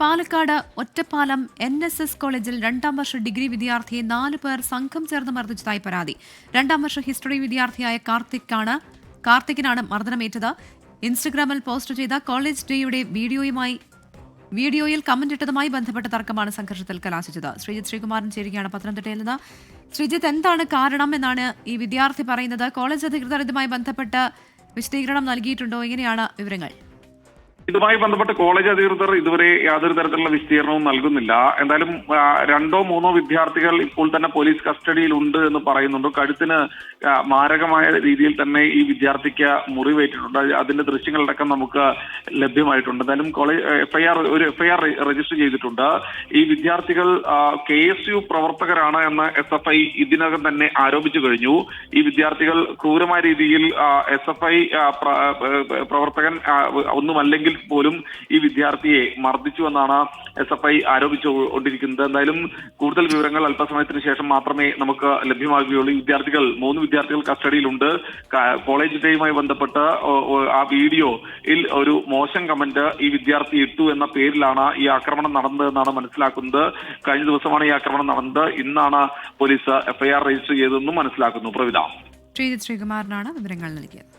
Palakkad Ottapalam NSS കോളേജിൽ 2ാം വർഷ degree വിദ്യാർത്ഥിയെ 4 പേർ സംഘം ചേർന്ന് മർദ്ദിച്ചതായി പരാതി. 2ാം വർഷ ഹിസ്റ്ററി വിദ്യാർത്ഥിയായ കാർത്തിക്കിനാണ് മർദ്ദനമേറ്റത്. ഇൻസ്റ്റഗ്രാമിൽ പോസ്റ്റ് ചെയ്ത കോളേജ് ഡേയുടെ വീഡിയോയിൽ കമന്റ് ഇട്ടതുമായി ബന്ധപ്പെട്ട തർക്കമാണ് സംഘർഷത്തിൽ കലാശിച്ചത്. ശ്രീജിത്ത് ശ്രീകുമാരൻ ചേരുകയാണ് പത്തനംതിട്ടയിൽ നിന്ന്. ശ്രീജിത്ത്, എന്താണ് കാരണം എന്നാണ് ഈ വിദ്യാർത്ഥി പറയുന്നത്? കോളേജ് അധികൃതർ ഇതുമായി ബന്ധപ്പെട്ട് വിശദീകരണം നൽകിയിട്ടുണ്ടോ? എങ്ങനെയാണ് വിവരങ്ങൾ? ഇതുമായി ബന്ധപ്പെട്ട് കോളേജ് അധികൃതർ ഇതുവരെ യാതൊരു തരത്തിലുള്ള വിശദീകരണവും നൽകുന്നില്ല. എന്തായാലും 2ഓ 3ഓ വിദ്യാർത്ഥികൾ ഇപ്പോൾ തന്നെ പോലീസ് കസ്റ്റഡിയിൽ ഉണ്ട് എന്ന് പറയുന്നുണ്ട്. കഴുത്തിന് മാരകമായ രീതിയിൽ തന്നെ ഈ വിദ്യാർത്ഥിക്ക് മുറിവേറ്റിട്ടുണ്ട്. അതിന്റെ ദൃശ്യങ്ങളടക്കം നമുക്ക് ലഭ്യമായിട്ടുണ്ട്. എന്തായാലും ഒരു എഫ്ഐആർ രജിസ്റ്റർ ചെയ്തിട്ടുണ്ട്. ഈ വിദ്യാർത്ഥികൾ KSU പ്രവർത്തകരാണ് എന്ന് SFI ഇതിനകം തന്നെ ആരോപിച്ചു കഴിഞ്ഞു. ഈ വിദ്യാർത്ഥികൾ ക്രൂരമായ രീതിയിൽ SFI പ്രവർത്തകൻ ഒന്നുമല്ലെങ്കിൽ പോലും ഈ വിദ്യാർത്ഥിയെ മർദ്ദിച്ചു എന്നാണ് SFI ആരോപിച്ചുകൊണ്ടിരിക്കുന്നത്. എന്തായാലും കൂടുതൽ വിവരങ്ങൾ അല്പസമയത്തിന് ശേഷം മാത്രമേ നമുക്ക് ലഭ്യമാകുകയുള്ളൂ. ഈ 3 വിദ്യാർത്ഥികൾ കസ്റ്റഡിയിലുണ്ട്. കോളേജ് ഡേയുമായി ബന്ധപ്പെട്ട് ആ വീഡിയോയിൽ ഒരു മോശം കമന്റ് ഈ വിദ്യാർത്ഥി ഇട്ടു എന്ന പേരിലാണ് ഈ ആക്രമണം നടന്നതെന്നാണ് മനസ്സിലാക്കുന്നത്. കഴിഞ്ഞ ദിവസമാണ് ഈ ആക്രമണം നടന്നത്. ഇന്നാണ് പോലീസ് FIR രജിസ്റ്റർ ചെയ്തതെന്നും മനസ്സിലാക്കുന്നു. പ്രവിധ. ശ്രീജിത്ത് ശ്രീകുമാരനാണ് വിവരങ്ങൾ നൽകിയത്.